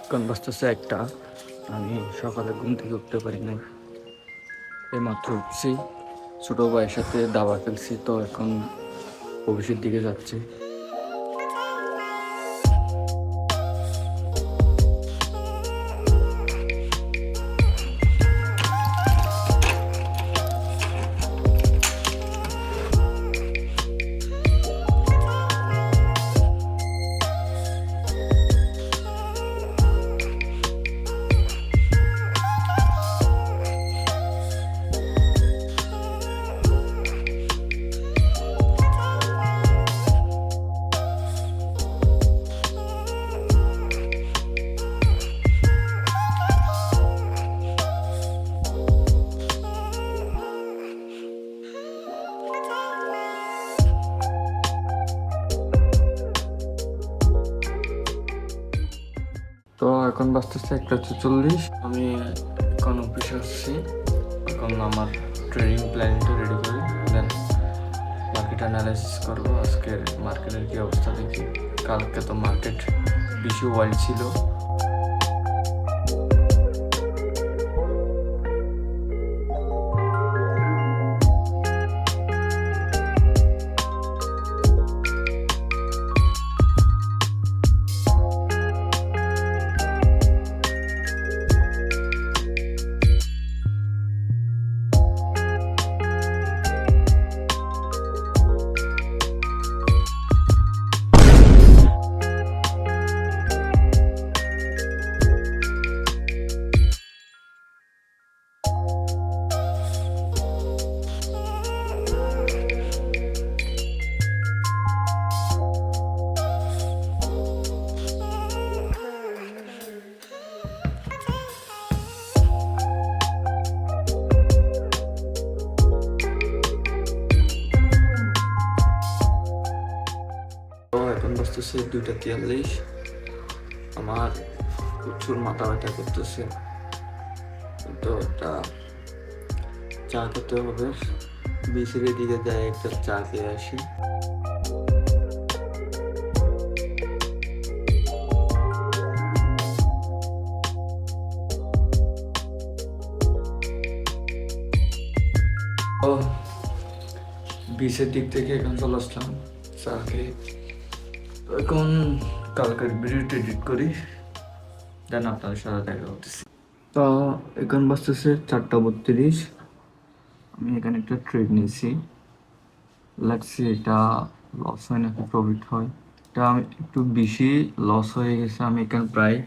এখন বাজতেছে একটা। আমি সকালে ঘুম থেকে উঠতে পারি নাই, এই মাত্র উঠছি। ছোটো ভাইয়ের সাথে দাবা খেলছি, তো এখন অফিসের দিকে যাচ্ছি। তো এখন বাজতেছে 1:46। আমি এখন অফিসে আসছি। এখন আমার ট্রেডিং প্ল্যানটা রেডি করি, দেন মার্কেট অ্যানালাইসিস করবো। আজকের মার্কেটের কী অবস্থা দেখি। কালকে তো মার্কেট বেশি ওয়াইল্ড ছিল। এখন বসতেছে 2:43। আমার প্রচুর মাথা ব্যথা করতেছে, তো একটা চা খেতে হবে। বিসির দিকে যাই, একটা চা খেয়ে আসি। ও বিচের দিক থেকে এখন চলে আসলাম চা খেয়ে। এখন কালকের ভিডিওটা এডিট করি, দেন আপনাদের সাথে দেখা করতেছি। তো এখন বাজতেছে 4:32। আমি এখানে একটা ট্রেড নিয়েছি, লাগছে এটা লস হয় নাকি প্রফিট হয়। এটা আমি একটু বেশি লস হয়ে গেছে। আমি এখানে প্রায়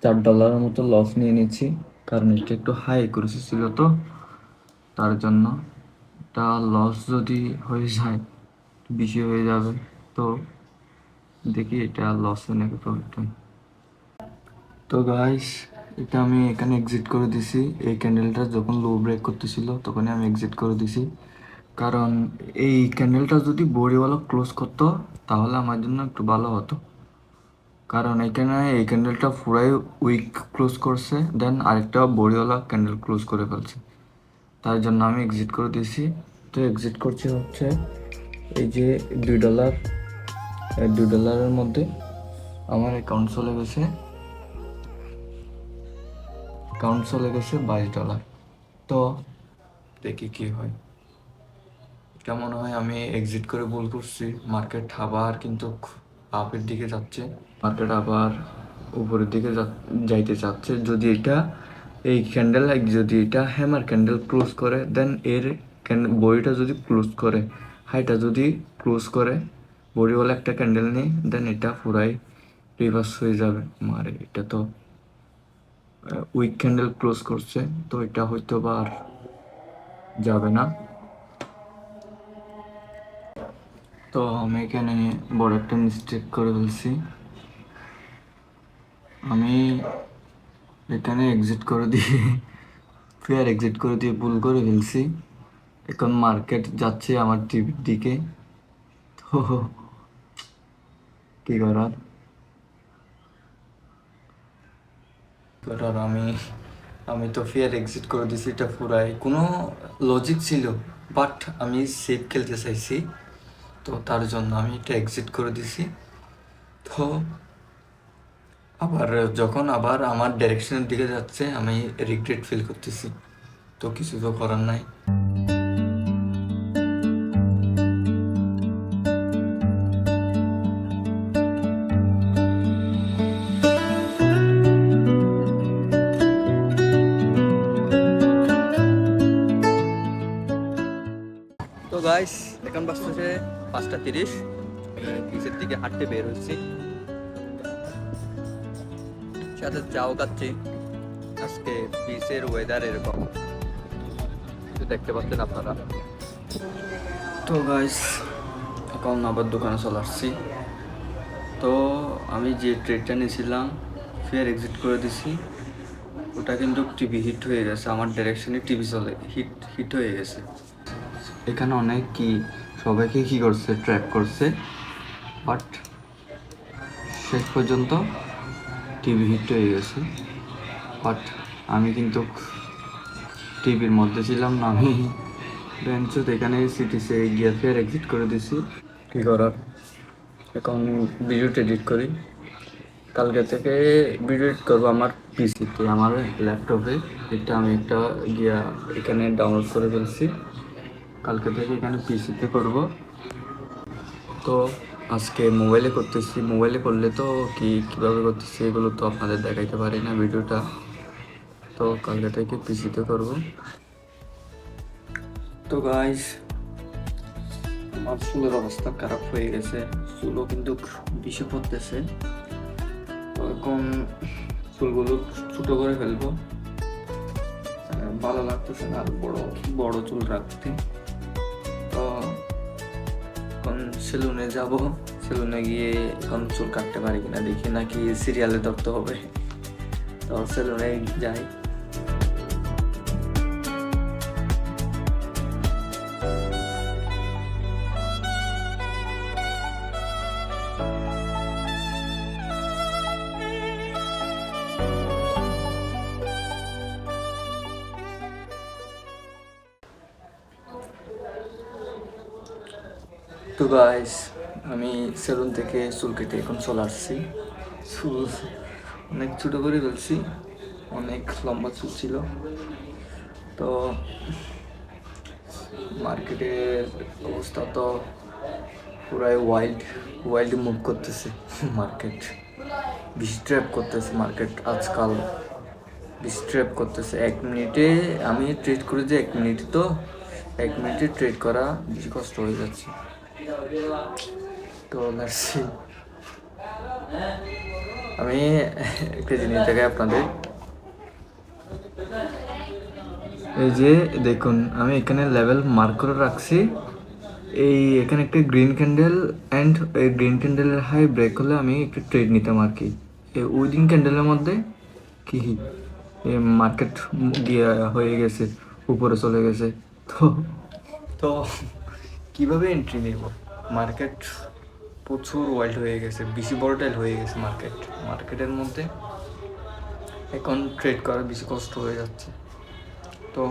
$4 মতো লস নিয়ে নিচ্ছি, কারণ এটা একটু হাই করেছে ছিল, তো তার জন্য এটা লস যদি হয়ে যায়, বেশি হয়ে যাবে। তো দেখি এটা লস হয় নাকি প্রফিট হয়। তো গাইস, এটা আমি এখানে এক্সিট করে দিছি। এই ক্যান্ডেলটা যখন লো ব্রেক করতেছিল তখনই আমি এক্সিট করে দিছি, কারণ এই ক্যান্ডেলটা যদি বড়িওয়ালা ক্লোজ করতো তাহলে আমার জন্য একটু ভালো হতো। কারণ এখানে এই ক্যান্ডেলটা পুরাই উইক ক্লোজ করছে, দেন আরেকটা বড়িওয়ালা ক্যান্ডেল ক্লোজ করে ফেলছে, তার জন্য আমি এক্সিট করে দিয়েছি। তো এক্সিট করছি হচ্ছে এই যে $2। এই $2 মধ্যে আমার অ্যাকাউন্ট চলে গেছে $22। তো দেখি কি হয়। এটা মনে হয় আমি এক্সিট করে ভুল করছি। মার্কেট আবার কিন্তু আপের দিকে যাচ্ছে, মার্কেট আবার উপরের দিকে যাইতে চাচ্ছে। যদি এটা এই ক্যান্ডেল যদি এটা হ্যামার ক্যান্ডেল ক্লোজ করে, দেন এর বডিটা যদি ক্লোজ করে, হাইটা যদি ক্লোজ করে, বডিওয়ালা একটা ক্যান্ডেল নিয়ে, দেন এটা পুরাই রিভার্স হয়ে যাবে। মারে এটা তো উইক ক্যান্ডেল ক্লোজ করছে, তো এটা হয়তো বা আর যাবে না। তো আমি এখানে বড় একটা মিস্টেক করে ফেলছি। আমি এখানে এক্সিট করে দিয়ে ফেয়ার এক্সিট করে দিয়ে ভুল করে ফেলছি। এখন মার্কেট যাচ্ছে আমার টিভির দিকে, তো কি করার। আমি আমি তো ফেয়ার এক্সিট করে দিয়েছি। এটা পুরাই কোনো লজিক ছিল, বাট আমি সেফ খেলতে চাইছি, তো তার জন্য আমি এটা এক্সিট করে দিছি। তো আবার যখন আবার আমার ডাইরেকশনের দিকে যাচ্ছে আমি রিগ্রেট ফিল করতেছি, তো কিছু তো করার নাই। তো গাইস এখন বাজতেছে 5:30, বিচের দিকে হাঁটতে বের হচ্ছি, সাথে চাও খাচ্ছি। আজকে বিচের ওয়েদার এরকম দেখতে পাচ্ছেন আপনারা। তো গাইস এখন আবার দোকানে চলে আসছি। তো আমি যে ট্রেডটা নিয়েছিলাম ফের এক্সিট করে দিছি, ওটা কিন্তু টিভি হিট হয়ে গেছে, আমার ডাইরেকশনে টিভি চলে হিট হয়ে গেছে। এখানে অনেক সবাইকে কি করছে, ট্র্যাপ করছে, বাট শেষ পর্যন্ত টিভি হিট হয়ে গেছে। বাট আমি কিন্তু টিভির মধ্যে ছিলাম না, আমি বেঞ্চত এখানে সিটিসে গিয়ে ফের এক্সিট করে দিছি। কী করার, এখন ভিডিওটা এডিট করি। কালকে থেকে ভিডিও এডিট করবো আমার পিসিতে, আমার ল্যাপটপে। এটা আমি একটা গিয়া এখানে ডাউনলোড করে ফেলছি, কালকে থেকে এখানে পিসিতে করব। তো আজকে মোবাইলে করতেছি, মোবাইলে করলে তো কীভাবে করতেছি এগুলো তো আপনাদের দেখাইতে পারি না ভিডিওটা, তো কালকে থেকে পিসিতে করব। তো গাইস আমার চুলের অবস্থা খারাপ হয়ে গেছে, চুলও কিন্তু বেশি পড়তেছে। তো এখন চুলগুলো ছোটো করে ফেলবো, ভালো লাগতেছে না আর বড় বড় চুল রাখতে। তো এখন সেলুনে যাব, সেলুনে গিয়ে এখন চুল কাটতে পারি কিনা দেখি, নাকি সিরিয়ালে ধরতে হবে। তো সেলুনে যাই। তো গাইস আমি সেলুন থেকে চুল কেটে এখন চলে আসছি। চুল অনেক ছোটো করে ফেলছি, অনেক লম্বা চুল ছিল। তো মার্কেটের অবস্থা তো পুরাই ওয়াইল্ড মুভ করতেছে মার্কেট, বেশি ট্র্যাপ করতেছে মার্কেট আজকাল, বেশি ট্র্যাপ করতেছে। 1 মিনিটে আমি ট্রেড করে যে 1 মিনিটে, তো 1 মিনিটে ট্রেড করা বেশি কষ্ট হয়ে যাচ্ছে। তো লাসি আমি একটা জিনিস দেখাই আপনাদের, এই যে দেখুন আমি এখানে লেভেল মার্ক করে রাখছি। এই এখানে একটা গ্রিন ক্যান্ডেল অ্যান্ড এই গ্রিন ক্যান্ডেলের হাই ব্রেক হলে আমি একটু ট্রেড নিতাম আর কি। এই উইদিন ক্যান্ডেলের মধ্যে কি মার্কেট গিয়ে হয়ে গেছে, উপরে চলে গেছে। তো তো কীভাবে এন্ট্রি নেব, মার্কেট প্রচুর ওয়াইল্ড হয়ে গেছে, বেশি ভোলাটাইল হয়ে গেছে মার্কেটের মধ্যে এখন ট্রেড করা বেশি কষ্ট হয়ে যাচ্ছে। তো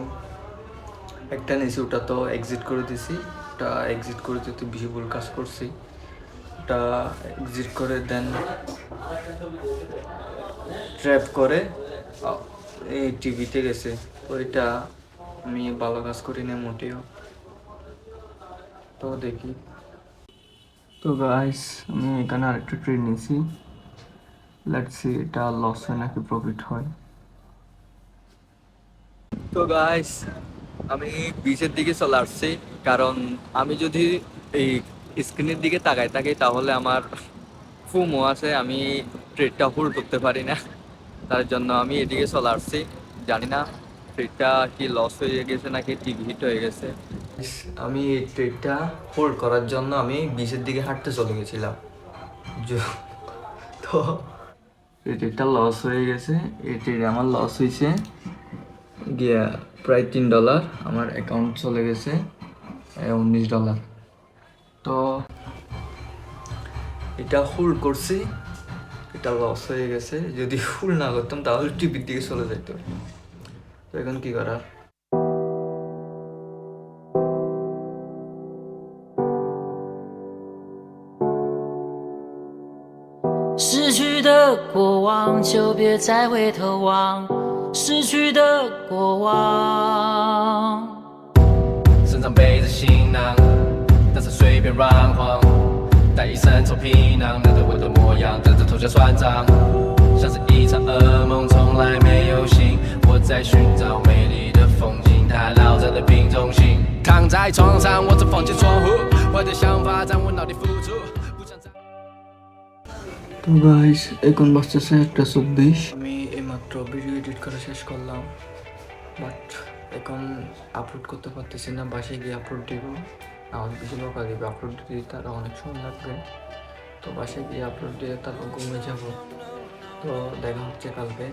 একটা নিয়েছি, ওটা তো এক্সিট করে দিছি, ওটা এক্সিট করে দিতে বেশি ভুল কাজ করছি। ওটা এক্সিট করে দেন ট্র্যাপ করে এই টিভিতে গেছে। তো এটা আমি ভালো কাজ করি না মোটেও। তো দেখি। তো গাইস আমি এখানে আরেকটা ট্রেড নিয়েছি, লেটস সি এটা লস হয় নাকি প্রফিট হয়। তো গাইস আমি বিচের দিকে চলে আসছি, কারণ আমি যদি এই স্ক্রিনের দিকে তাকাই তাহলে আমার ফুমো আছে, আমি ট্রেডটা হোল্ড করতে পারি না। তার জন্য আমি এদিকে চলে আসছি, জানি না ট্রেডটা কি লস হয়ে গেছে নাকি টিভি হিট হয়ে গেছে। আমি এই ট্রেডটা হোল্ড করার জন্য আমি বিচের দিকে হাঁটতে চলে গেছিলাম। তো এই ট্রেডটা লস হয়ে গেছে, এই ট্রেডে আমার লস হয়েছে গিয়া প্রায় $3, আমার অ্যাকাউন্ট চলে গেছে $19। তো এটা হোল্ড করছি, এটা লস হয়ে গেছে, যদি হোল্ড না করতাম তাহলে টিভির দিকে চলে যেত। তো এখন কি করার।逝去的的过往，就别再回头望失去的过往。身上背着行囊，但是随便乱晃，带一身臭皮囊，认得我的模样，等着头家算账，像是一场噩梦，从来没有醒。我在寻找美丽的风景，它烙在了瓶中心。躺在床上，望着房间窗户，坏的想法在我脑里浮出。তো গাইস এখন বাজতেছে 1:24। আমি এইমাত্র ভিডিও এডিট করা শেষ করলাম, বাট এখন আপলোড করতে পারতেছি না। বাসায় গিয়ে আপলোড দিব, আমার কিছু লোক দিবে আপলোড দিতে, তারা অনেক সময় লাগবে। তো বাসায় গিয়ে আপলোড দিয়ে তারপর ঘুমিয়ে যাব। তো দেখা হচ্ছে কালকে।